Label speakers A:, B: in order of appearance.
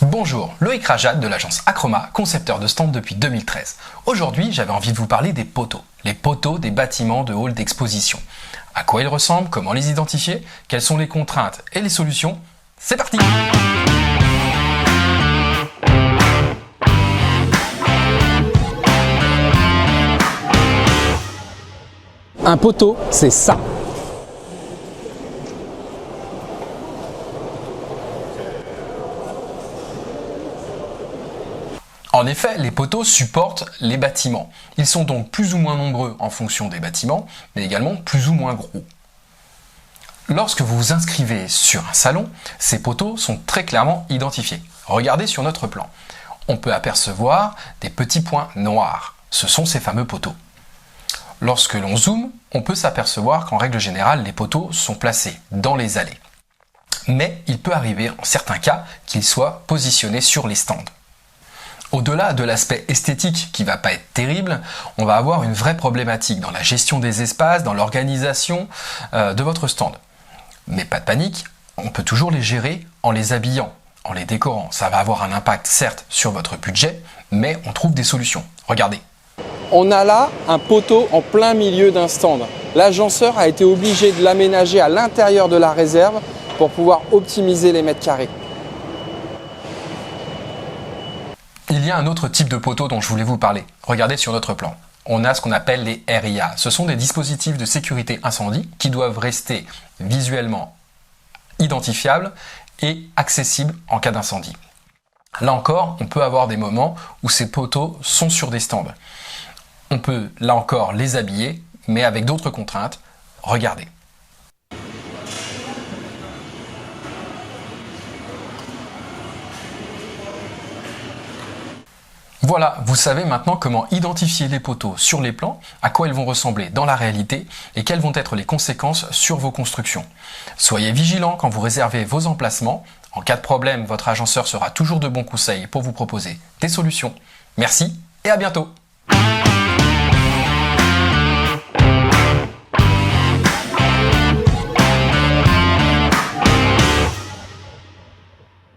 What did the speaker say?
A: Bonjour, Loïc Rajat de l'agence Acroma, concepteur de stand depuis 2013. Aujourd'hui, j'avais envie de vous parler des poteaux. Les poteaux des bâtiments de hall d'exposition. À quoi ils ressemblent, comment les identifier, quelles sont les contraintes et les solutions. C'est parti!
B: Un poteau, c'est ça.
A: En effet, les poteaux supportent les bâtiments. Ils sont donc plus ou moins nombreux en fonction des bâtiments, mais également plus ou moins gros. Lorsque vous vous inscrivez sur un salon, ces poteaux sont très clairement identifiés. Regardez sur notre plan. On peut apercevoir des petits points noirs. Ce sont ces fameux poteaux. Lorsque l'on zoome, on peut s'apercevoir qu'en règle générale, les poteaux sont placés dans les allées. Mais il peut arriver en certains cas qu'ils soient positionnés sur les stands. Au-delà de l'aspect esthétique qui va pas être terrible, on va avoir une vraie problématique dans la gestion des espaces, dans l'organisation de votre stand. Mais pas de panique, on peut toujours les gérer en les habillant, en les décorant. Ça va avoir un impact certes sur votre budget, mais on trouve des solutions. Regardez.
B: On a là un poteau en plein milieu d'un stand. L'agenceur a été obligé de l'aménager à l'intérieur de la réserve pour pouvoir optimiser les mètres carrés.
A: Il y a un autre type de poteau dont je voulais vous parler. Regardez sur notre plan. On a ce qu'on appelle les RIA. Ce sont des dispositifs de sécurité incendie qui doivent rester visuellement identifiables et accessibles en cas d'incendie. Là encore, on peut avoir des moments où ces poteaux sont sur des stands. On peut, là encore, les habiller, mais avec d'autres contraintes. Regardez. Voilà, vous savez maintenant comment identifier les poteaux sur les plans, à quoi ils vont ressembler dans la réalité et quelles vont être les conséquences sur vos constructions. Soyez vigilants quand vous réservez vos emplacements. En cas de problème, votre agenceur sera toujours de bons conseils pour vous proposer des solutions. Merci et à bientôt!